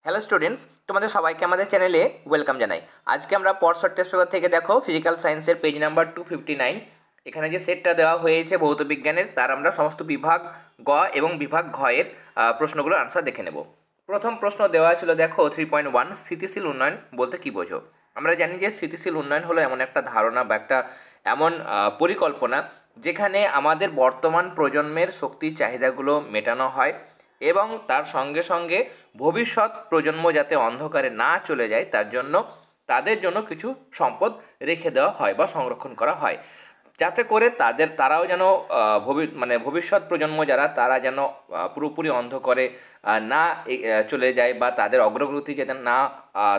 Hello students, তোমাদের সবাইকে আমাদের চ্যানেলে ওয়েলকাম জানাই। আজকে আমরা পরশর টেস্ট পেপার থেকে দেখো ফিজিক্যাল সায়েন্সের পেজ নাম্বার 259। এখানে যে সেটটা দেওয়া হয়েছে ভৌত বিজ্ঞানের, তার আমরা সমস্ত বিভাগ গ এবং বিভাগ ঘ এর প্রশ্নগুলোর আনসার দেখে নেব। প্রথম প্রশ্ন দেওয়া ছিল, দেখো 3.1 স্থিতিশীল উন্নয়ন বলতে কি বোঝো। আমরা জানি যে স্থিতিশীল উন্নয়ন হলো এমন একটা ধারণা বা একটা এমন পরিকল্পনা যেখানে আমাদের বর্তমান প্রজন্মের শক্তির চাহিদাগুলো মেটানো হয় এবং তার সঙ্গে সঙ্গে ভবিষ্যৎ প্রজন্ম যাতে অন্ধকারে না চলে যায় তার জন্য তাদের জন্য কিছু সম্পদ রেখে দেওয়া হয় বা সংরক্ষণ করা হয়, যাতে করে তারাও যেন ভবিষ্যৎ প্রজন্ম যারা তারা যেন পুরোপুরি অন্ধকারে না চলে যায় বা তাদের অগ্রগতি যাতে না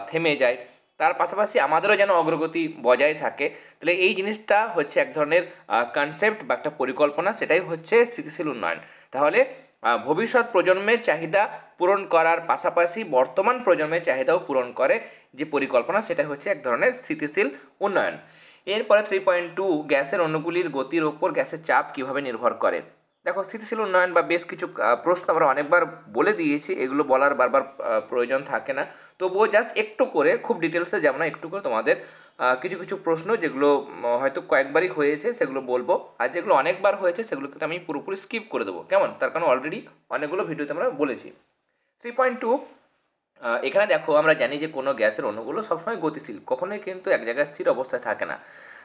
থেমে যায়, তার পাশাপাশি আমাদেরও যেন অগ্রগতি বজায় থাকে। তাহলে এই জিনিসটা হচ্ছে এক ধরনের কনসেপ্ট বা একটা পরিকল্পনা, সেটাই হচ্ছে স্থিতিশীল উন্নয়ন। তাহলে ভবিষ্যৎ প্রজন্মের চাহিদা পূরণ করার পাশাপাশি বর্তমান প্রজন্মের চাহিদাও পূরণ করে যে পরিকল্পনা, সেটা হচ্ছে এক ধরনের স্থিতিশীল উন্নয়ন। এরপরে 3.2 গ্যাসের অণুগুলির গতির ওপর গ্যাসের চাপ কিভাবে নির্ভর করে। দেখো, স্থিতিশীল উন্নয়ন বা বেশ কিছু প্রশ্ন আমরা অনেকবার বলে দিয়েছি, এগুলো বলার বারবার প্রয়োজন থাকে না, তবুও জাস্ট একটু করে, খুব ডিটেলসে যাব না, একটু করে তোমাদের কিছু কিছু প্রশ্ন যেগুলো হয়তো কয়েকবারই হয়েছে সেগুলো বলবো, আর যেগুলো অনেকবার হয়েছে সেগুলো কিন্তু আমি পুরোপুরি স্কিপ করে দেবো, কেমন, তার কারণ অলরেডি অনেকগুলো ভিডিওতে আমরা বলেছি। 3.2 এখানে দেখো, আমরা জানি যে কোনো গ্যাসের অণুগুলো সবসময় গতিশীল, কখনোই কিন্তু এক জায়গায় স্থির অবস্থায় থাকে না।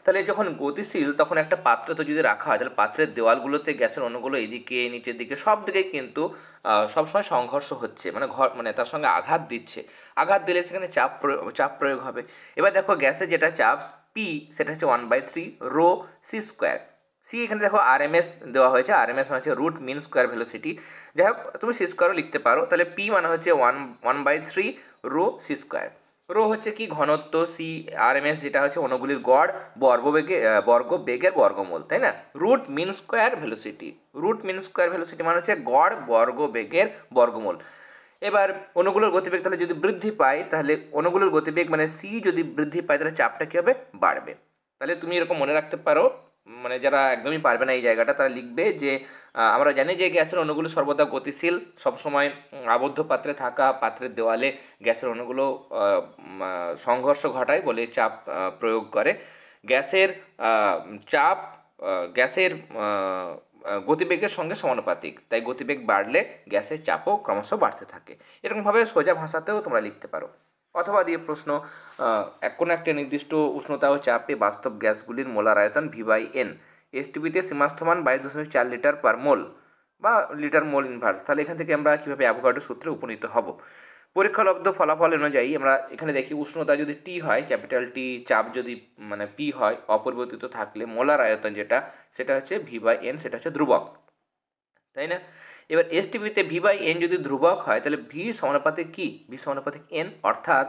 তাহলে যখন গতিশীল তখন একটা পাত্রতে যদি রাখা হয়, তাহলে পাত্রের দেওয়ালগুলোতে গ্যাসের অণুগুলো এদিকে নিচের দিকে সব দিকেই কিন্তু সবসময় সংঘর্ষ হচ্ছে, মানে তার সঙ্গে আঘাত দিচ্ছে। আঘাত দিলে সেখানে চাপ প্রয়োগ হবে। এবার দেখো, গ্যাসের যেটা চাপ পি, সেটা হচ্ছে 1/3 রো সি স্কোয়ার। সি এখানে দেখো আরএমএস দেওয়া হয়েছে, আরএমএস মানে হচ্ছে রুট মিন স্কোয়ার ভেলোসিটি। যাই হোক, তুমি সি স্কোয়ারও লিখতে পারো। তাহলে পি মানে হচ্ছে 1/3 রো সি স্কোয়ার। রো হচ্ছে কি ঘনত্ব, সি আরএমএস যেটা হচ্ছে অণুগুলির গড় বর্গবেগের বর্গমূল, তাই না। Root mean square velocity, root mean square velocity মানে হচ্ছে গড় বর্গবেগের বর্গমূল। এবার অণুগুলোর গতিবেগ তাহলে যদি বৃদ্ধি পায়, তাহলে অণুগুলোর গতিবেগ মানে সি যদি বৃদ্ধি পায়, তাহলে চাপটা কী হবে, বাড়বে। তাহলে তুমি এরকম মনে রাখতে পারো, মানে যারা একদমই পারবে না এই জায়গাটা, তারা লিখবে যে আমরা জানি যে গ্যাসের অণুগুলো সর্বদা গতিশীল, সবসময় আবদ্ধ পাত্রে থাকা পাত্রের দেওয়ালে গ্যাসের অণুগুলো সংঘর্ষ ঘটায় বলে চাপ প্রয়োগ করে। গ্যাসের চাপ গ্যাসের গতিবেগের সঙ্গে সমানুপাতিক, তাই গতিবেগ বাড়লে গ্যাসের চাপও ক্রমশ বাড়তে থাকে। এরকমভাবে সোজা ভাষাতেও তোমরা লিখতে পারো। অথবা দিয়ে প্রশ্ন, কোনো একটা নির্দিষ্ট উষ্ণতা ও চাপে বাস্তব গ্যাসগুলির মোলার আয়তন V/N, এসটিপিতে সীমাস্থমান 22.4 লিটার পার মোল বা লিটার মোল ইনভার্স। তাহলে এখান থেকে আমরা কীভাবে অ্যাভোগাড্রো সূত্রে উপনীত হব। পরীক্ষালব্ধ ফলাফল অনুযায়ী আমরা এখানে দেখি, উষ্ণতা যদি টি হয়, ক্যাপিটাল টি, চাপ যদি মানে পি হয় অপরিবর্তিত থাকলে, মোলার আয়তন যেটা সেটা হচ্ছে V/N, সেটা হচ্ছে ধ্রুবক, তাই না। এবার এসটিপিতে V/N যদি ধ্রুবক হয়, তাহলে ভি সমানুপাতিক কি, ভি সমানুপাতিক এন, অর্থাৎ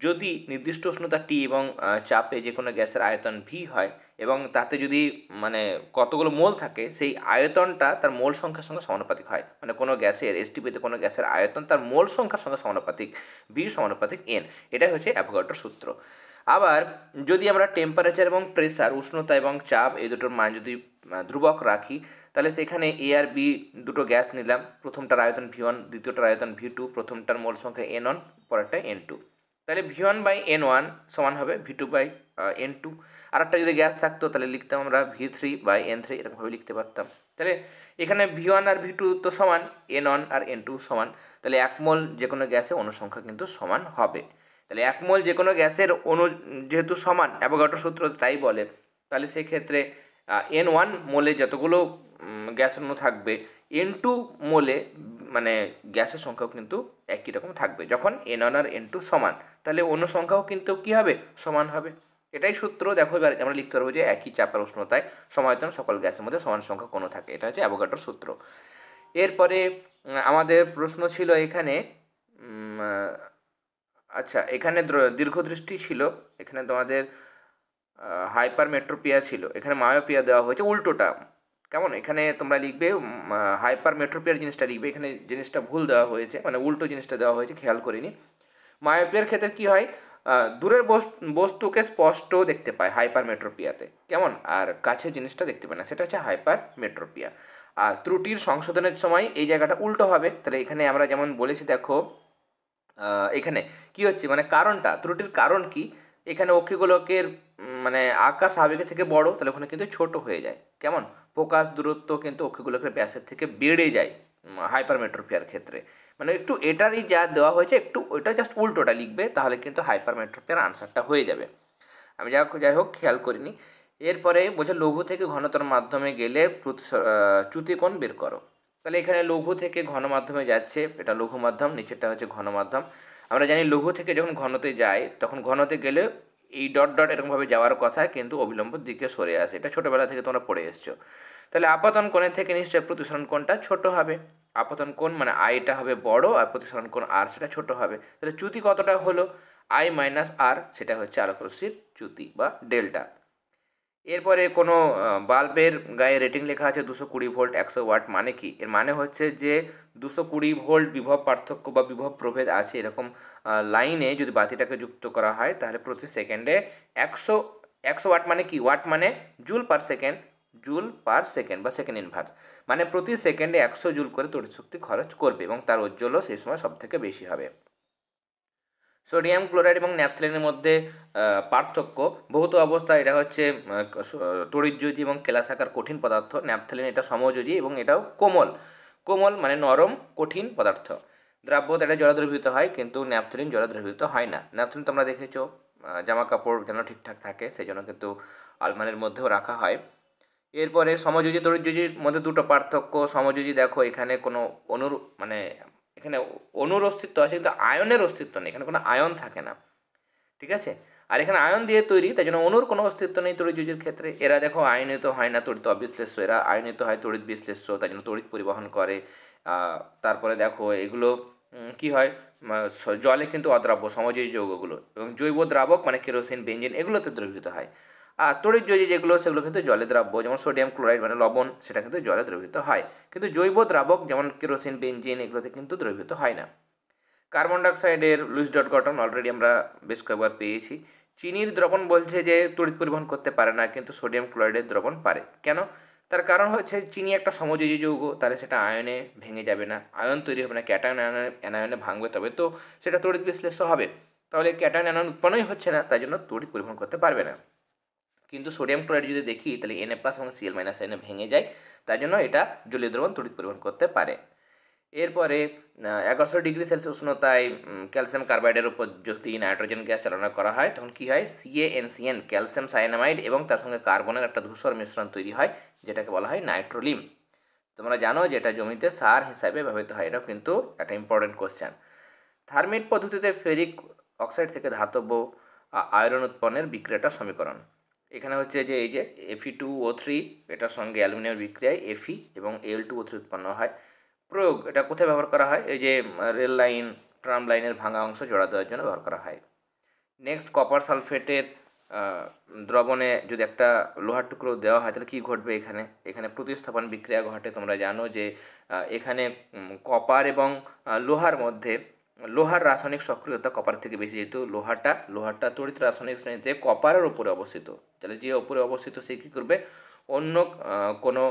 যদি নির্দিষ্ট উষ্ণতা টি এবং চাপে যে কোনো গ্যাসের আয়তন ভি হয় এবং তাতে যদি মানে কতগুলো মোল থাকে, সেই আয়তনটা তার মোল সংখ্যার সঙ্গে সমানুপাতিক হয়। মানে কোনো গ্যাসের এসটিপিতে কোনো গ্যাসের আয়তন তার মোল সংখ্যার সঙ্গে সমানুপাতিক, ভি সমানুপাতিক এন, এটাই হচ্ছে অ্যাভোগাড্রোর সূত্র। আবার যদি আমরা টেম্পারেচার এবং প্রেসার, উষ্ণতা এবং চাপ, এই দুটোর মান যদি ধ্রুবক রাখি, তাহলে সেখানে এ আর বি দুটো গ্যাস নিলাম, প্রথমটার আয়তন V1, দ্বিতীয়টার আয়তন V2, প্রথমটার মোল সংখ্যা N1, পরেরটা N2। তাহলে V1/N1 সমান হবে V2/N2। আর একটা যদি গ্যাস থাকতো তাহলে লিখতাম আমরা V3/N3, এরকমভাবে লিখতে পারতাম। তাহলে এখানে V1 আর V2 তো সমান, N1 আর N2 সমান, তাহলে এক মোল যে কোনো গ্যাসে অনুসংখ্যা কিন্তু সমান হবে। তাহলে এক মোল যে কোনো গ্যাসের অণু যেহেতু সমান, অ্যাভোগাড্রো সূত্র তাই বলে, তাহলে সেক্ষেত্রে N1 মোলে যতগুলো গ্যাস অণু থাকবে, N2 মোলে মানে গ্যাসের সংখ্যাও কিন্তু একই রকম থাকবে। যখন N1 আর N2 সমান, তাহলে অণু সংখ্যাও কিন্তু কী হবে, সমান হবে। এটাই সূত্র। দেখো, এবার আমরা লিখতে পারবো যে একই চাপের উষ্ণতায় সমায়তন সকল গ্যাসের মধ্যে সমান সংখ্যক অণু থাকে, এটা হচ্ছে অ্যাভোগাড্রোর সূত্র। এরপরে আমাদের প্রশ্ন ছিল এখানে, আচ্ছা, এখানে দীর্ঘদৃষ্টি ছিল, এখানে তোমাদের হাইপারমেট্রোপিয়া ছিল, এখানে মায়োপিয়া দেওয়া হয়েছে উল্টোটা, কেমন। এখানে তোমরা লিখবে হাইপারমেট্রোপিয়ার জিনিসটা লিখবে, এখানে জিনিসটা ভুল দেওয়া হয়েছে, মানে উল্টো জিনিসটা দেওয়া হয়েছে, খেয়াল করিনি। মায়োপিয়ার ক্ষেত্রে কি হয়, দূরের বস্তুকে স্পষ্ট দেখতে পায় হাইপারমেট্রোপিয়াতে, কেমন, আর কাছে জিনিসটা দেখতে পায় না, সেটা হচ্ছে হাইপারমেট্রোপিয়া। আর ত্রুটির সংশোধনের সময় এই জায়গাটা উল্টো হবে। তাহলে এখানে আমরা যেমন বলেছি, দেখো এখানে কি হচ্ছে মানে কারণটা, ত্রুটির কারণ কি, এখানে অক্ষিগোলকের মানে আকার স্বাভাবিকের থেকে বড়, তাহলে ওখানে কিন্তু ছোট হয়ে যায়। কেমন, ফোকাস দূরত্ব কিন্তু অক্ষিগোলকের ব্যাসের থেকে বেড়ে যায় হাইপারমেট্রোপিয়ার ক্ষেত্রে। মানে একটু এটারই যা দেওয়া হয়েছে একটু ওইটা জাস্ট উল্টোটা লিখবে, তাহলে কিন্তু হাইপারমেট্রোপিয়ার আনসারটা হয়ে যাবে। আমি যাই হোক খেয়াল করিনি। এরপরে বলছে লঘু থেকে ঘনতর মাধ্যমে গেলে চ্যুতিকোণ বের করো। তাহলে এখানে লঘু থেকে ঘন মাধ্যমে যাচ্ছে, এটা লঘু মাধ্যম, নিচেরটা হচ্ছে ঘন মাধ্যম। আমরা জানি লঘু থেকে যখন ঘনতে যায় তখন ঘনতে গেলে এই ডট ডট এরকমভাবে যাওয়ার কথা, কিন্তু অবিলম্ব দিকে সরে আসে, এটা ছোটোবেলা থেকে তোমরা পড়ে এসছো। তাহলে আপাতন কোণের থেকে নিশ্চয়ই প্রতিসরণ কোণটা ছোট হবে। আপাতন কোণ মানে আইটা হবে বড় আর প্রতিসরণ কোণ আর সেটা ছোট হবে। তাহলে চ্যুতি কতটা হলো, আই মাইনাস আর, সেটা হচ্ছে আলোকরশ্মির চ্যুতি বা ডেল্টা। এরপরে কোনো বাল্বের গায়ে রেটিং লেখা আছে 220 ভোল্ট 100 ওয়াট, মানে কি, এর মানে হচ্ছে যে 220 ভোল্ট বিভব পার্থক্য বা বিভব প্রভেদ আছে এরকম লাইনে যদি বাতিটাকে যুক্ত করা হয়, তাহলে প্রতি সেকেন্ডে 100 ওয়াট, মানে কি, ওয়াট মানে joule per second, joule per second বা সেকেন্ড ইনভার্স, মানে প্রতি সেকেন্ডে 100 জুল করে তড়িৎ শক্তি খরচ করবে এবং তার ঔজ্জ্বল্য সেই সময় সব থেকে বেশি হবে। সোডিয়াম ক্লোরাইড এবং ন্যাপথলিনের মধ্যে পার্থক্য, ভৌত অবস্থায় এটা হচ্ছে তড়িৎযোজী এবং কেলাসাকার কঠিন পদার্থ। ন্যাপথলিন এটা সমযোজী এবং এটাও কোমল, কোমল মানে নরম কঠিন পদার্থ। দ্রাব্যতা এটা জলে দ্রবীভূত হয়, কিন্তু ন্যাপথলিন জলে দ্রবীভূত হয় না। ন্যাপথলিন তোমরা দেখেছো জামা কাপড় যেন ঠিকঠাক থাকে সেই জন্য কিন্তু আলমারির মধ্যেও রাখা হয়। এরপরে সমযোজী তড়িৎযোজীর মধ্যে দুটো পার্থক্য। সমযোজী দেখো এখানে কোনো মানে এখানে অণুর অস্তিত্ব আছে কিন্তু আয়নের অস্তিত্ব নেই, এখানে কোনো আয়ন থাকে না, ঠিক আছে। আর এখানে আয়ন দিয়ে তৈরি, তাই জন্য অণুর কোনো অস্তিত্ব নেই তড়িৎযোজীর ক্ষেত্রে। এরা দেখো আয়নিত হয় না, তড়িৎ অবিশ্লেষ্য, এরা আয়নিত হয় তড়িৎ বিশ্লেষ্য, তাই জন্য তড়িৎ পরিবহন করে। তারপরে দেখো এগুলো কি হয়, জলে কিন্তু অদ্রাব্য সমযোজী যৌগগুলো, এবং জৈব দ্রাবক মানে কেরোসিন বেঞ্জিন এগুলোতে দ্রবীভূত হয়। আর তড়িৎযোজী যেগুলো সেগুলো কিন্তু জলে দ্রাব্য, যেমন সোডিয়াম ক্লোরাইড মানে লবণ, সেটা কিন্তু জলে দ্রবীভূত হয়, কিন্তু জৈব দ্রাবক যেমন কেরোসিন বেঞ্জিন এগুলোতে কিন্তু দ্রবীভূত হয় না। কার্বন ডাইঅক্সাইডের লুইস ডট গঠন অলরেডি আমরা বেশ কয়েকবার পেয়েছি। চিনির দ্রবণ বলছে যে তড়িৎ পরিবহন করতে পারে না, কিন্তু সোডিয়াম ক্লোরাইডের দ্রবণ পারে। কেন, তার কারণ হচ্ছে চিনি একটা সমযোজী যৌগ, তাহলে সেটা আয়নে ভেঙে যাবে না, আয়ন তৈরি হবে না, ক্যাটায়ন অ্যানায়নে ভাঙবে, তবে তো সেটা তড়িৎ বিশ্লেষ্য হবে। তাহলে ক্যাটায়ন অ্যানায়ন উৎপন্নই হচ্ছে না, তাই জন্য তড়িৎ পরিবহন করতে পারবে না। কিন্তু সোডিয়াম ক্লোরাইড যদি দেখি তাহলে Na প্লাস এবং Cl মাইনাস আয়নে ভেঙে যায়, তাই জন্য এটা জলীয় দ্রবণ তড়িৎ পরিবহন করতে পারে। এরপরে 1100 ডিগ্রি সেলসিয়াস উষ্ণতায় ক্যালসিয়াম কার্বাইডের উপর যদি নাইট্রোজেন গ্যাস চালনা করা হয় তখন কী হয়, CaNCN ক্যালসিয়াম সায়ানামাইড এবং তার সঙ্গে কার্বনের একটা ধূসর মিশ্রণ তৈরি হয়, যেটাকে বলা হয় নাইট্রোলিম। তোমরা জানো যে এটা জমিতে সার হিসাবে ব্যবহৃত হয়, এটাও কিন্তু একটা ইম্পর্টেন্ট কোশ্চেন। থার্মিট পদ্ধতিতে ফেরিক অক্সাইড থেকে ধাতব আয়রন উৎপন্নের বিক্রিয়াটা সমীকরণ। এখানে হচ্ছে যে এই যে Fe2O3 এটার সঙ্গে অ্যালুমিনিয়াম বিক্রিয়ায় Fe এবং Al2O3 উৎপন্ন হয়। প্রয়োগ, এটা কোথায় ব্যবহার করা হয়, এই যে রেল লাইন ট্রাম লাইনের ভাঙা অংশ জোড়া দেওয়ার জন্য ব্যবহার করা হয়। নেক্সট, কপার সালফেটের দ্রবণে যদি একটা লোহার টুকরো দেওয়া হয় তাহলে কী ঘটবে, এখানে এখানে প্রতিস্থাপন বিক্রিয়া ঘটে। তোমরা জানো যে এখানে কপার এবং লোহার মধ্যে লোহার রাসায়নিক সক্রিয়তা কপার থেকে বেশি, যেহেতু লোহাটা তড়িৎ রাসায়নিক শ্রেণীতে কপারের ওপরে অবস্থিত, তাহলে যে ওপরে অবস্থিত সে কী করবে, অন্য কোনো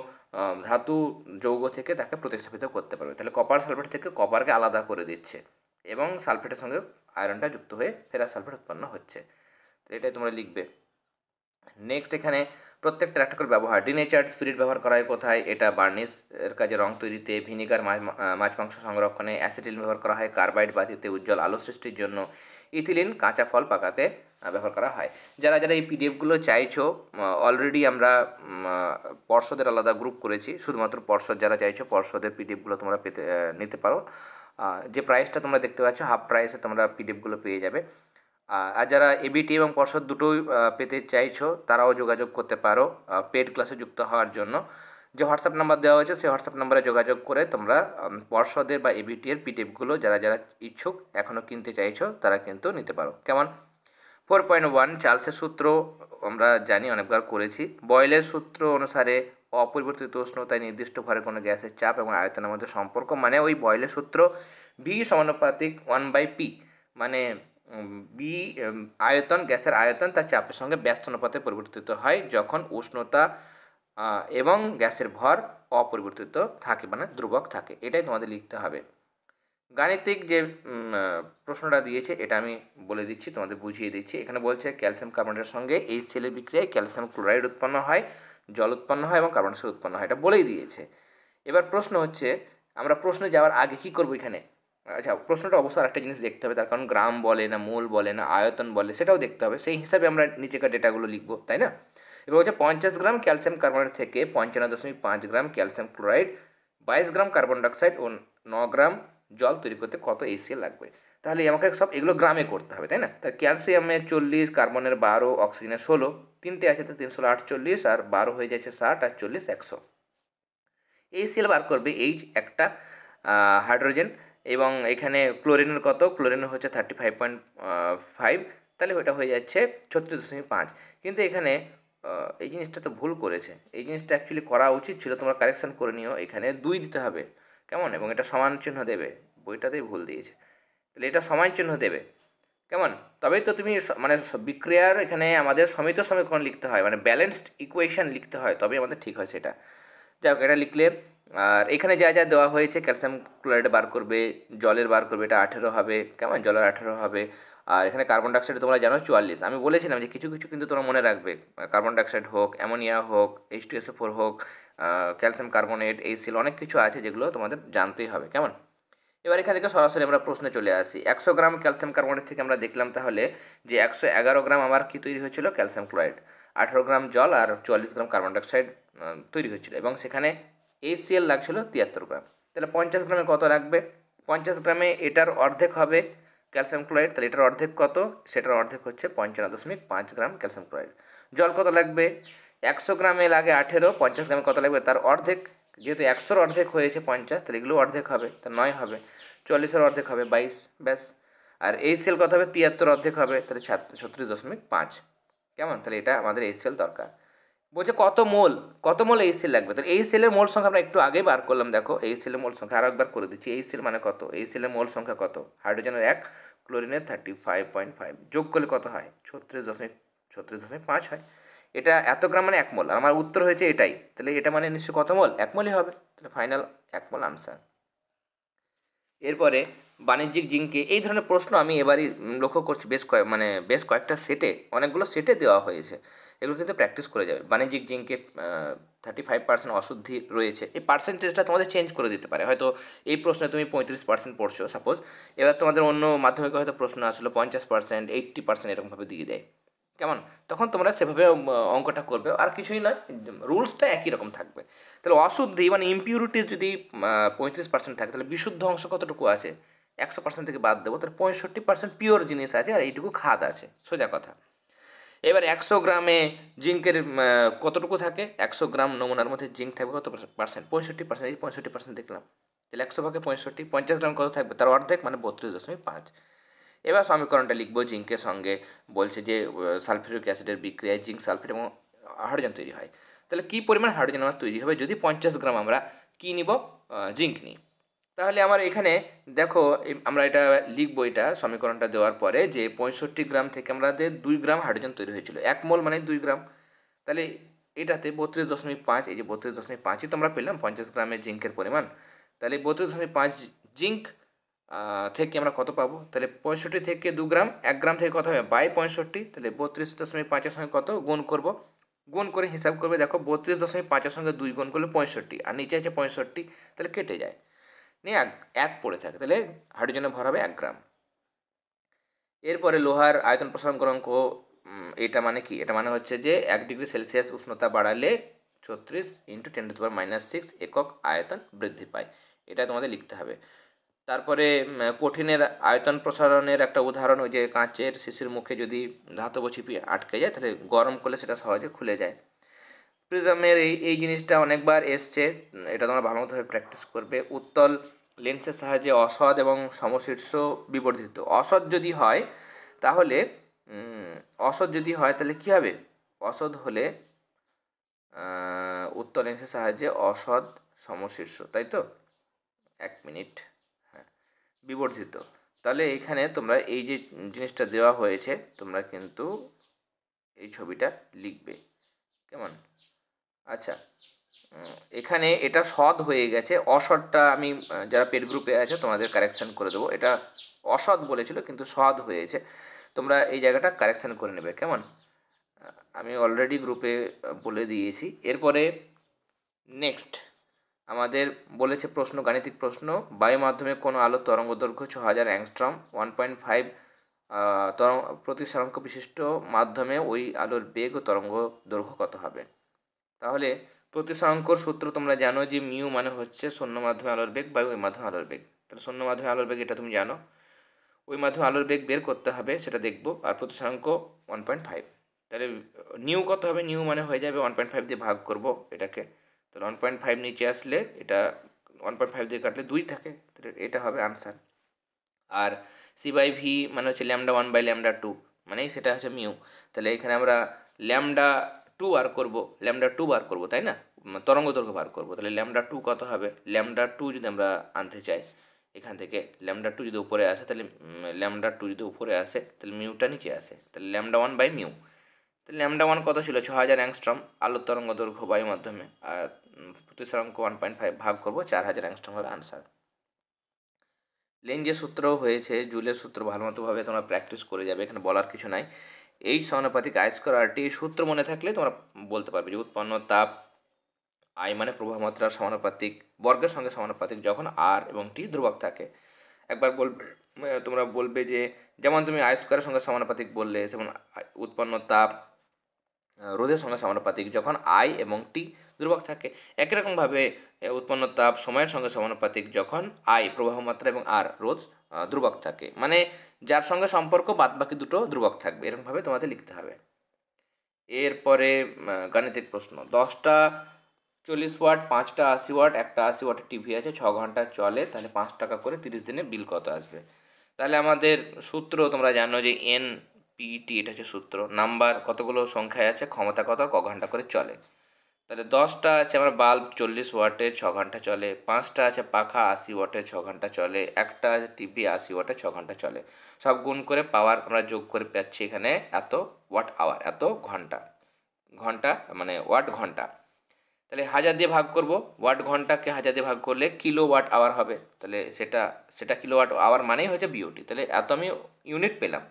ধাতু যৌগ থেকে তাকে প্রতিস্থাপিত করতে পারবে। তাহলে কপার সালফেট থেকে কপারকে আলাদা করে দিচ্ছে এবং সালফেটের সঙ্গে আয়রনটা যুক্ত হয়ে ফেরাস সালফেট উৎপন্ন হচ্ছে। তো এটাই তোমরা লিখবে। নেক্সট, এখানে প্রত্যেকটা একটা করে ব্যবহার, ডিনেচার্ড স্পিরিট ব্যবহার করা হয় কোথায়, এটা বার্নিশ এর কাজে, রং তৈরিতে, ভিনিগার মাছ মাংস সংরক্ষণে, অ্যাসিটিলিন ব্যবহার করা হয় কার্বাইড বাতিতে উজ্জ্বল আলো সৃষ্টির জন্য, ইথিলিন কাঁচা ফল পাকাতে ব্যবহার করা হয়। যারা যারা এই পিডিএফগুলো চাইছো, অলরেডি আমরা পর্ষদের আলাদা গ্রুপ করেছি, শুধুমাত্র পর্ষদ যারা চাইছো পর্ষদের পিডিএফগুলো তোমরা নিতে পারো। যে প্রাইসটা তোমরা দেখতে পাচ্ছ হাফ প্রাইসে তোমরা পিডিএফগুলো পেয়ে যাবে। আর যারা এবিটি এবং পর্ষদ দুটোই পেতে চাইছো তারাও যোগাযোগ করতে পারো পেড ক্লাসে যুক্ত হওয়ার জন্য। যে হোয়াটসঅ্যাপ নাম্বার দেওয়া হয়েছে সেই হোয়াটসঅ্যাপ নাম্বারে যোগাযোগ করে তোমরা পর্ষদের বা এবিটি এর পিডিএফগুলো যারা যারা ইচ্ছুক এখনও কিনতে চাইছো তারা কিন্তু নিতে পারো। কেমন, 4.1 চার্লসের সূত্র আমরা জানি, অনেকবার করেছি। বয়েলের সূত্র অনুসারে অপরিবর্তিত উষ্ণতায় নির্দিষ্ট ভরে কোনো গ্যাসের চাপ এবং আয়তনের মধ্যে সম্পর্ক, মানে ওই বয়েলের সূত্র ভি সমানুপাতিক 1/p, মানে বি আয়তন, গ্যাসের আয়তন তার চাপের সঙ্গে ব্যস্ত অনুপাতে পরিবর্তিত হয় যখন উষ্ণতা এবং গ্যাসের ভর অপরিবর্তিত থাকে, মানে ধ্রুবক থাকে। এটাই তোমাদের লিখতে হবে। গাণিতিক যে প্রশ্নটা দিয়েছে এটা আমি বলে দিচ্ছি, তোমাদের বুঝিয়ে দিচ্ছি। এখানে বলছে ক্যালসিয়াম কার্বনেটের সঙ্গে HCl এর বিক্রিয়ায় ক্যালসিয়াম ক্লোরাইড উৎপন্ন হয়, জল উৎপন্ন হয় এবং কার্বন ডাইঅক্সাইড উৎপন্ন হয়, এটা বলেই দিয়েছে। এবার প্রশ্ন হচ্ছে আমরা প্রশ্নে যাওয়ার আগে কী করবো এখানে। আচ্ছা, প্রশ্নটা অবশ্যই আরেকটা জিনিস দেখতে হবে, তার কারণ গ্রাম বলে না মোল বলে না আয়তন বলে সেটাও দেখতে হবে, সেই হিসাবে আমরা নিচেকার ডেটাগুলো লিখবো, তাই না। এবার হচ্ছে 50 গ্রাম ক্যালসিয়াম কার্বনেট থেকে 55.5 gram calcium chloride, 22 gram carbon dioxide ও 9 গ্রাম জল তৈরি করতে কত HCl লাগবে। তাহলে আমাকে সব এগুলো গ্রামে করতে হবে, তাই না। তাই ক্যালসিয়ামের 40, কার্বনের 12, অক্সিজেনের 16, তিনটে আছে তো 3 × 48 আর 12 হয়ে যাচ্ছে 60 আর 40 100। HCl বার করবে H একটা হাইড্রোজেন, এবং এখানে ক্লোরিনের কত, ক্লোরিনের হচ্ছে 35.5, তাহলে ওটা হয়ে যাচ্ছে 36.5। কিন্তু এখানে এই জিনিসটা তো ভুল করেছে, এই জিনিসটা অ্যাকচুয়ালি করা উচিত ছিল, তোমরা কারেকশান করে নিও, এখানে 2 দিতে হবে, কেমন, এবং এটা সমান চিহ্ন দেবে, বইটাতেই ভুল দিয়েছে, তাহলে এটা সমান চিহ্ন দেবে, কেমন। তবেই তো তুমি মানে বিক্রিয়ার এখানে আমাদের সমিত সমীকরণ লিখতে হয়, মানে ব্যালেন্সড ইকুয়েশন লিখতে হয়, তবেই আমাদের ঠিক হয় সেটা। যাই হোক, এটা লিখলে। আর এখানে যা যা দেওয়া হয়েছে ক্যালসিয়াম ক্লোরাইড বার করবে, জলের বার করবে, এটা 18 হবে, কেমন, জলের 18 হবে। আর এখানে কার্বন ডাইঅক্সাইড তোমরা জানো 44। আমি বলেছিলাম যে কিছু কিছু কিন্তু তোমরা মনে রাখবে, কার্বন ডাইঅক্সাইড হোক, অ্যামোনিয়া হোক, H2SO4 হোক, ক্যালসিয়াম কার্বনেট, HCl, অনেক কিছু আছে যেগুলো তোমাদের জানতেই হবে, কেমন। এবার এখান থেকে সরাসরি আমরা প্রশ্নে চলে আসি। 100 গ্রাম ক্যালসিয়াম কার্বনেট থেকে আমরা দেখলাম তাহলে যে 111 গ্রাম আমার কী তৈরি হয়েছিল, ক্যালসিয়াম ক্লোরাইড, 18 গ্রাম জল আর 44 গ্রাম কার্বন ডাইঅক্সাইড তৈরি হয়েছিল, এবং সেখানে HCl লাগছিল 73 গ্রাম। তাহলে 50 গ্রামে কত লাগবে, 50 গ্রামে এটার অর্ধেক হবে ক্যালসিয়াম ক্লোরাইড, তাহলে এটার অর্ধেক কত, সেটার অর্ধেক হচ্ছে 55.5 গ্রাম ক্যালসিয়াম ক্লোরাইড। জল কত লাগবে, 100 গ্রামে লাগে 18, 50 গ্রামে কত লাগবে তার অর্ধেক, যেহেতু 100-র অর্ধেক হয়েছে 50, তাহলে এগুলো অর্ধেক হবে, তা 9 হবে, 40-এর অর্ধেক হবে 22, ব্যাস। আর HCl কত হবে, 73 অর্ধেক হবে, তাহলে 36.5, কেমন, তাহলে এটা আমাদের HCl দরকার। বলছে কত মোল HCl লাগবে, তাহলে HCl এর মোল সংখ্যা আমরা একটু আগেই বার করলাম, দেখো HCl এর মোল সংখ্যা আরও একবার করে দিচ্ছি। HCl মানে কত, HCl এর মোল সংখ্যা কত, হাইড্রোজেনের 1, ক্লোরিনের 35.5, যোগ করলে কত হয়, 36.5 হয়। এটা এত গ্রাম মানে 1 মোল, আর আমার উত্তর হয়েছে এটাই, তাহলে এটা মানে নিশ্চয়ই কত মোল, 1 মোলই হবে, তাহলে ফাইনাল 1 মোল আনসার। এরপরে বাণিজ্যিক জিঙ্কে এই ধরনের প্রশ্ন আমি এবারই লক্ষ্য করছি, বেশ কয়েকটা সেটে, অনেকগুলো সেটে দেওয়া হয়েছে, এগুলো কিন্তু প্র্যাকটিস করে যাবে। বাণিজ্যিক জিঙ্কে 35% অশুদ্ধি রয়েছে, এই পার্সেন্টেজটা তোমাদের চেঞ্জ করে দিতে পারে, হয়তো এই প্রশ্নে তুমি 35% পড়ছো সাপোজ, এবার তোমাদের অন্য মাধ্যমিকে হয়তো প্রশ্ন আসলো 50%, 80% এরকমভাবে দিয়ে দেয়, কেমন, তখন তোমরা সেভাবে অঙ্কটা করবে, আর কিছুই নয়, রুলসটা একই রকম থাকবে। তাহলে অশুদ্ধি মানে ইমপিউরিটি যদি 35% থাকে, তাহলে বিশুদ্ধ অংশ কতটুকু আছে, 100% থেকে বাদ দেবো, তাহলে 65% পিওর জিনিস আছে আর এইটুকু খাদ আছে, সোজা কথা। এবার 100 গ্রামে জিঙ্কের কতটুকু থাকে, 100 গ্রাম নমুনার মধ্যে জিঙ্ক থাকবে কত পার্সেন্ট, 65%, এই 65% দেখলাম, তাহলে 100 ভাগে 65, 50 গ্রাম কত থাকবে, তার অর্ধেক মানে 32.5। এবার সমীকরণটা লিখবো, জিঙ্কের সঙ্গে বলছে যে সালফিউরিক অ্যাসিডের বিক্রিয়ায় জিঙ্ক সালফেট এবং হাইড্রোজেন তৈরি হয়, তাহলে কী পরিমাণ হাইড্রোজেন আমার তৈরি হবে যদি 50 গ্রাম আমরা কী নিব, জিঙ্ক নিই। তাহলে আমার এখানে দেখো আমরা এটা লিখবো, এটা সমীকরণটা দেওয়ার পরে যে 65 গ্রাম থেকে আমাদের 2 গ্রাম হাইড্রোজেন তৈরি হয়েছিল, 1 মোল মানে 2 গ্রাম, তাহলে এটাতে 32.5, এই যে 32.5ই তো আমরা পেলাম 50 গ্রামের জিঙ্কের পরিমাণ, তাহলে 32.5 জিঙ্ক থেকে আমরা কত পাবো, তাহলে 65 থেকে 2 গ্রাম, 1 গ্রাম থেকে কত হবে বাই 65, তাহলে 32.5-এর সঙ্গে কত গুণ করব, গুণ করে হিসাব করবে, দেখো 32.5-এর সঙ্গে 2 গুণ করলে 65, আর নিচে আছে 65, তাহলে কেটে যায়, নিয়ে এক পড়ে থাকে, তাহলে হাইড্রোজেনে ভর হবে 1 গ্রাম। এরপরে লোহার আয়তন প্রসারণ গুণাঙ্ক, এটা মানে কি, এটা মানে হচ্ছে যে 1 ডিগ্রি সেলসিয়াস উষ্ণতা বাড়ালে 36 × 10⁻⁶ একক আয়তন বৃদ্ধি পায়, এটা তোমাদের লিখতে হবে। তারপরে কঠিনের আয়তন প্রসারণের একটা উদাহরণ, ওই যে কাঁচের শিশির মুখে যদি ধাতব ছিপি আটকে যায় তাহলে গরম করলে সেটা সহজে খুলে যায়। প্রিজমের এই জিনিসটা অনেকবার এসছে, এটা তোমরা ভালো মতোভাবে প্র্যাকটিস করবে। উত্তল লেন্সের সাহায্যে অসৎ এবং সমশীর্ষ বিবর্ধিত, অসৎ যদি হয় তাহলে কী হবে, অসৎ হলে উত্তল লেন্সের সাহায্যে অসৎ সমশীর্ষ, তাই তো, 1 মিনিট, হ্যাঁ, বিবর্ধিত, তাহলে এখানে তোমরা এই যে জিনিসটা দেওয়া হয়েছে তোমরা কিন্তু এই ছবিটা লিখবে, কেমন। আচ্ছা, এখানে এটা সৎ হয়ে গেছে, অসৎটা আমি যারা পেড গ্রুপে আছে তোমাদের কারেকশান করে দেবো। এটা অসৎ বলেছিল কিন্তু সৎ হয়েছে, তোমরা এই জায়গাটা কারেকশান করে নেবে কেমন। আমি অলরেডি গ্রুপে বলে দিয়েছি। এরপরে নেক্সট আমাদের বলেছে প্রশ্ন, গাণিতিক প্রশ্ন, বায়ু মাধ্যমে কোনো আলোর তরঙ্গ দৈর্ঘ্য 6000 অ্যাংস্ট্রম 1.5 তরঙ্গ প্রতিসরাঙ্ক বিশিষ্ট মাধ্যমে ওই আলোর বেগ ও তরঙ্গ দৈর্ঘ্য কত হবে। তাহলে প্রতিসরাঙ্কর সূত্র তোমরা জানো যে মিউ মানে হচ্ছে শূন্য মাধ্যমে আলোর বেগ বাই ওই মাধ্যমে আলোর বেগ। তাহলে শূন্য মাধ্যমে আলোর বেগ এটা তুমি জানো, ওই মাধ্যমে আলোর বেগ বের করতে হবে, সেটা দেখবো। আর প্রতিসরাঙ্ক 1.5, তাহলে নিউ কত হবে, নিউ মানে হয়ে যাবে 1.5 দিয়ে ভাগ করব এটাকে। তাহলে 1.5 নিচে আসলে এটা 1.5 দিয়ে কাটলে 2 থাকে, তাহলে এটা হবে আনসার। আর সি বাই ভি মানে হচ্ছে λ1/λ2, মানেই সেটা হচ্ছে মিউ। তাহলে এখানে আমরা λ2 বার করব তাই না, তরঙ্গ দৈর্ঘ্য বার করব। তাহলে λ2 কত হবে, λ2 যদি আমরা আনতে চাই এখান থেকে, λ2 যদি উপরে আসে তাহলে λ2 যদি উপরে আসে তাহলে মিউটা নিচে আসে, তাহলে λ1/μ। তাহলে λ1 কত ছিল 6000 অ্যাংস্ট্রম আলোর তরঙ্গ দৈর্ঘ্য বায়ু মাধ্যমে, আর প্রতিসরাঙ্ক 1.5 ভাগ করব 4000 অ্যাংস্ট্রম হবে আনসার। লেঞ্জের সূত্র হয়েছে, জুলের সূত্র ভালো মতোভাবে তোমরা প্র্যাকটিস করে যাবে, এখানে বলার কিছু নাই। এই সমানুপাতিক আই স্কয়ার আরটি সূত্র মনে থাকলে তোমরা বলতে পারবে যে উৎপন্ন তাপ আই মানে প্রবাহ মাত্রার সমানুপাতিক বর্গের সঙ্গে সমানুপাতিক যখন আর এবং টি ধ্রুবক থাকে। একবার বলবে তোমরা বলবে যে যেমন তুমি আই স্কয়ারের সঙ্গে সমানুপাতিক বললে, যেমন উৎপন্ন তাপ রোধের সঙ্গে সমানুপাতিক যখন আই এবং টি ধ্রুবক থাকে। একই রকমভাবে উৎপন্ন তাপ সময়ের সঙ্গে সমানুপাতিক যখন আই প্রবাহ মাত্রা এবং আর রোধ ধ্রুবক থাকে, মানে যার সঙ্গে সম্পর্ক বাদ বাকি দুটো ধ্রুবক থাকবে, এরকমভাবে তোমাদের লিখতে হবে। এরপরে গাণিতিক প্রশ্ন, 10টা 40 ওয়াট, 5টা 80 ওয়াট, একটা 80 ওয়াটের টিভি আছে, 6 ঘন্টা চলে, তাহলে 5 টাকা করে 30 দিনে বিল কত আসবে। তাহলে আমাদের সূত্র তোমরা জানো যে এন পিটি, এটা হচ্ছে সূত্র। নাম্বার কতগুলো সংখ্যায় আছে, ক্ষমতা কত, আর ক ঘন্টা করে চলে। তাহলে 10টা আছে আমার বাল্ব 40 ওয়াটের 6 ঘন্টা চলে, 5টা আছে পাখা 80 ওয়াটের 6 ঘন্টা চলে, একটা আছে টিভি 80 ওয়াটের 6 ঘন্টা চলে। সব গুণ করে পাওয়ার আমরা যোগ করে পাচ্ছি এখানে এত ওয়াট আওয়ার, এত ঘন্টা। ঘন্টা মানে ওয়াট ঘন্টা, তাহলে 1000 দিয়ে ভাগ করব, ওয়াট ঘন্টাকে 1000 দিয়ে ভাগ করলে কিলো ওয়াট আওয়ার হবে। তাহলে সেটা কিলো ওয়াট আওয়ার মানেই হচ্ছে বিওটি, তাহলে এত আমি ইউনিট পেলাম।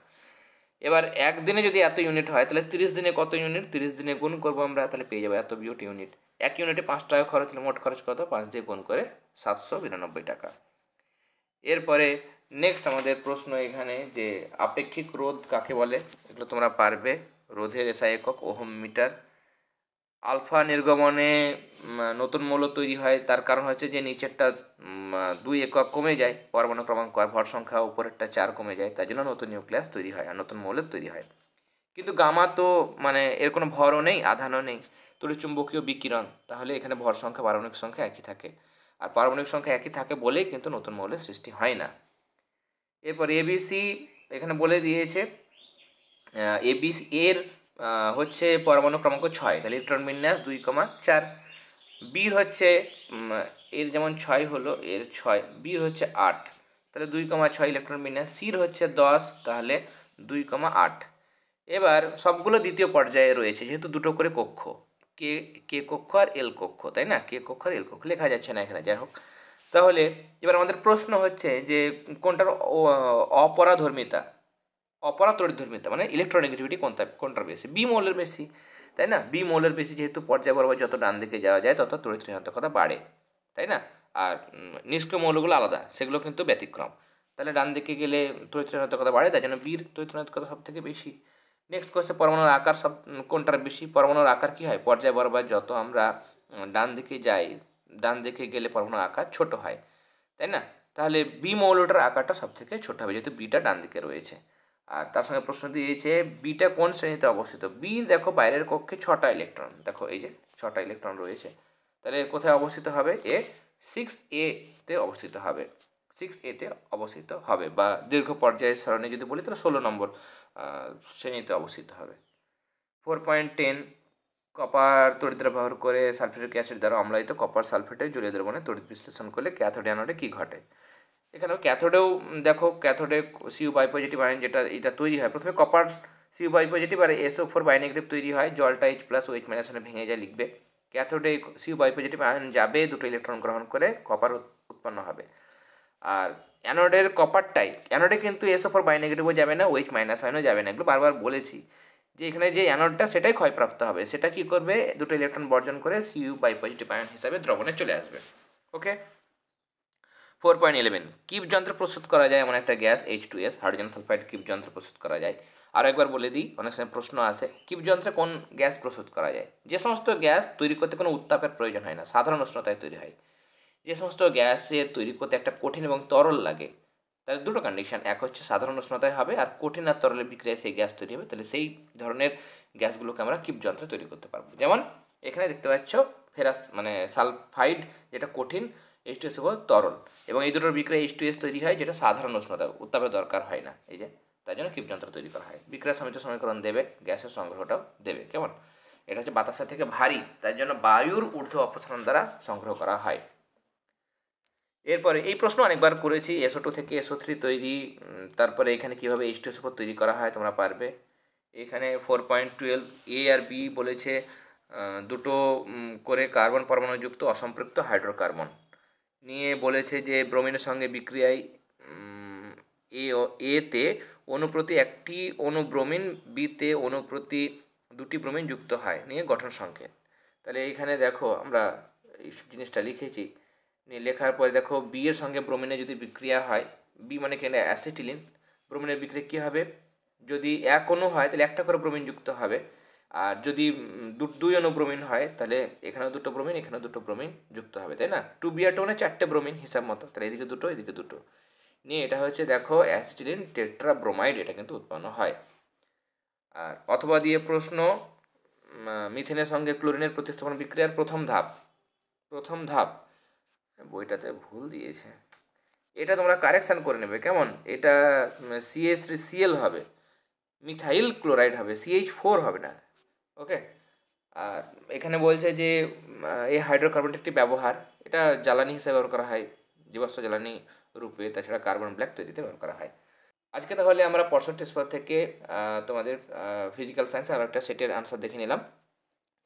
এবার একদিনে যদি এত ইউনিট হয় তাহলে 30 দিনে কত ইউনিট, 30 দিনে গুণ করবো আমরা, তাহলে পেয়ে যাবো এত বিওটি ইউনিট। এক ইউনিটে 5 টাকা খরচ, হলে মোট খরচ কত, 5 দিয়ে গুণ করে 792 টাকা। এরপরে নেক্সট আমাদের প্রশ্ন এখানে যে আপেক্ষিক রোধ কাকে বলে, এগুলো তোমরা পারবে। রোধের এসআই একক ওহম মিটার। আলফা নির্গমনে নতুন মৌল তৈরি হয়, তার কারণ হচ্ছে যে নিচেরটা 2 একক কমে যায়, পরমাণু ক্রমাঙ্ক আর ভর সংখ্যা উপরেরটা 4 কমে যায়, তাই জন্য নতুন নিউক্লিয়াস তৈরি হয় আর নতুন মৌলের তৈরি হয়। কিন্তু গামা তো মানে এর কোনো ভরও নেই, আধানও নেই, তড়িৎচুম্বকীয় বিকিরণ, তাহলে এখানে ভর সংখ্যা পারমাণবিক সংখ্যা একই থাকে, আর পারমাণবিক সংখ্যা একই থাকে বলেই কিন্তু নতুন মৌলের সৃষ্টি হয় না। এরপর এবিসি এখানে বলে দিয়েছে, এবিসি এর হচ্ছে পরমাণু ক্রমাঙ্ক 6, তাহলে ইলেকট্রন বিন্যাস 2,4। বির হচ্ছে এর যেমন 6 হলো, এর 6, বির হচ্ছে 8, তাহলে 2,6 ইলেকট্রন বিন্যাস। সির হচ্ছে 10, তাহলে 2,8। এবার সবগুলো দ্বিতীয় পর্যায়ে রয়েছে, যেহেতু দুটো করে কক্ষ, কে কে কক্ষ আর এল কক্ষ, তাই না, কে কক্ষ আর এল কক্ষ লেখা যাচ্ছে না এখানে, যাই হোক। তাহলে এবার আমাদের প্রশ্ন হচ্ছে যে কোনটার অপরাধর্মিতা, অপরাতড়িৎধর্মিতা মানে ইলেকট্রোনেগেটিভিটি কোনটার বেশি, বি মৌলের বেশি, তাই না। বি মৌলের বেশি, যেহেতু পর্যায় বরাবর যত ডান দিকে যাওয়া যায় তত তড়িৎ ঋণাত্মকতা বাড়ে, তাই না। আর নিষ্ক্রিয় মৌলগুলো আলাদা, সেগুলো কিন্তু ব্যতিক্রম। তাহলে ডান দিকে গেলে তড়িৎ ঋণাত্মকতা বাড়ে, তাই জন্য বির তড়িৎ ঋণাত্মকতা সব থেকে বেশি। নেক্সট কোশ্চেন, পরমাণুর আকার সব কোনটার বেশি, পরমাণুর আকার কী হয়, পর্যায় বরাবর যত আমরা ডান দিকে যাই, ডান দিকে গেলে পরমাণুর আকার ছোট হয়, তাই না। তাহলে বি মৌলটার আকারটা সব থেকে ছোট হবে, যেহেতু বিটা ডান দিকে রয়েছে। আর তার সঙ্গে প্রশ্ন দিয়েছে বিটা কোন শ্রেণীতে অবস্থিত। বি দেখো বাইরের কক্ষে 6টা ইলেকট্রন, দেখো এই যে 6টা ইলেকট্রন রয়েছে, তাহলে কোথায় অবস্থিত হবে, এ 6A তে অবস্থিত হবে, 6A তে অবস্থিত হবে, বা দীর্ঘ পর্যায়ের সারণী যদি বলি তাহলে 16 নম্বর শ্রেণীতে অবস্থিত হবে। 4.10, কপার তড়িৎ ব্যবহার করে সালফিউরিক অ্যাসিড দ্বারা অম্লায়িত কপার সালফেটে জলীয় দ্রবণে তড়িৎ বিশ্লেষণ করলে ক্যাথোড অ্যানোডে কী ঘটে। এখানেও ক্যাথোডেও দেখো, ক্যাথোডে সিউ বাই পজিটিভ আয়ন যেটা এটা তৈরি হয়, প্রথমে কপার সিউ বাই পজিটিভ আর SO4 বাই নেগেটিভ তৈরি হয়, জলটা H+OH- ভেঙে যায় লিখবে, ক্যাথোডে সিউ বাই পজিটিভ আয়ন যাবে, দুটো ইলেকট্রন গ্রহণ করে কপার উৎপন্ন হবে। আর অ্যানোডের কপারটাই, অ্যানোডে কিন্তু SO4 বাই নেগেটিভও যাবে না, OH মাইনাস আয়নও যাবে না। এগুলো বারবার বলেছি যে এখানে যে অ্যানোডটা সেটাই ক্ষয়প্রাপ্ত হবে, সেটা কি করবে, দুটো ইলেকট্রন বর্জন করে সিউ বাই পজিটিভ আয়ন হিসাবে দ্রবণে চলে আসবে। ওকে। 4.11 কিপ যন্ত্র প্রস্তুত করা যায় এমন একটা gas H2S, hydrogen sulphide keep যন্ত্র প্রস্তুত করা যায়। আরও একবার বলে দিই, অনেক সময় প্রশ্ন আসে কিপ যন্ত্রে কোন গ্যাস প্রস্তুত করা যায়। যে সমস্ত গ্যাস তৈরি করতে কোনো উত্তাপের প্রয়োজন হয় না, সাধারণ উষ্ণতায় তৈরি হয়। যে সমস্ত গ্যাসের তৈরি করতে একটা কঠিন এবং তরল লাগে, তার দুটো কন্ডিশন, এক হচ্ছে সাধারণ উষ্ণতায় হবে, আর কঠিন আর তরলের বিক্রিয়ায় সেই গ্যাস তৈরি হবে, তাহলে সেই ধরনের গ্যাসগুলোকে আমরা কিপ যন্ত্রে তৈরি করতে পারবো। যেমন এখানে দেখতে পাচ্ছ ফেরাস মানে সালফাইড যেটা কঠিন, H2S তরল, এবং এই দুটোর বিক্রিয়া H2S তৈরি হয় যেটা সাধারণ উষ্ণতা, উত্তাপের দরকার হয় না, এই যে তাই জন্য কিপ যন্ত্র তৈরি করা হয়। বিক্রিয়া সমিত সমীকরণ দেবে, গ্যাসের সংগ্রহটাও দেবে। কেমন, এটা হচ্ছে বাতাসের থেকে ভারী, তাই জন্য বায়ুর ঊর্ধ্ব অপসারণ দ্বারা সংগ্রহ করা হয়। এরপরে এই প্রশ্ন অনেকবার করেছি, SO2 থেকে SO3 তৈরি, তারপরে এখানে কীভাবে H2SO4 তৈরি করা হয় তোমরা পারবে। এখানে 4.12 A আর B বলেছে দুটো করে কার্বন পরমাণুযুক্ত অসম্পৃক্ত হাইড্রোকার্বন নিয়ে বলেছে যে ব্রোমিনের সঙ্গে বিক্রিয়ায় এতে অনুপ্রতি একটি অনুব্রোমিন, বিতে অনুপ্রতি দুটি ব্রোমিন যুক্ত হয় নিয়ে গঠন সংকেত। তাহলে এইখানে দেখো আমরা এই জিনিসটা লিখেছি, লেখার পরে দেখো বি এর সঙ্গে ব্রোমিনের যদি বিক্রিয়া হয়, বি মানে কেন অ্যাসিটিলিন, ব্রোমিনের বিক্রিয়া কী হবে, যদি এক অণু হয় তাহলে একটা করে ব্রোমিন যুক্ত হবে, আর যদি দুই অণু ব্রোমিন হয় তাহলে এখানেও দুটো ব্রোমিন, এখানেও দুটো ব্রোমিন যুক্ত হবে, তাই না। 2Br2 মানে 4টে ব্রোমিন হিসাব মতো, তাহলে এদিকে দুটো এদিকে দুটো নিয়ে এটা হচ্ছে দেখো অ্যাসিটিলিন টেট্রাব্রোমাইড, এটা কিন্তু উৎপন্ন হয়। আর অথবা দিয়ে প্রশ্ন, মিথেনের সঙ্গে ক্লোরিনের প্রতিস্থাপন বিক্রিয়ার প্রথম ধাপ বইটাতে ভুল দিয়েছে, এটা তোমরা কারেকশান করে নেবে। কেমন, এটা CH3Cl হবে, মিথাইল ক্লোরাইড হবে, CH4 হবে না। ওকে। আর এখানে বলছে যে এই হাইড্রোকার্বনের একটি ব্যবহার, এটা জ্বালানি হিসেবে ব্যবহার করা হয়, জীবাশ্ম জ্বালানি রূপে, তাছাড়া কার্বন ব্ল্যাক তৈরিতে ব্যবহার করা হয়। আজকে তাহলে আমরা পার্সেন্টেজ থেকে তোমাদের ফিজিক্যাল সায়েন্স আর একটা সেটের আনসার দেখে নিলাম।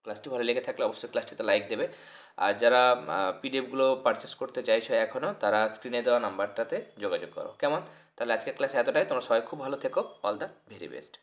ক্লাসটি ভালো লেগে থাকলে অবশ্যই ক্লাসটিতে লাইক দেবে, আর যারা পিডিএফগুলো পারচেস করতে চাইছো এখনও, তারা স্ক্রিনে দেওয়া নাম্বারটাতে যোগাযোগ করো। কেমন, তাহলে আজকের ক্লাসে এতটাই। তোমরা সবাই খুব ভালো থেকো। All the very best.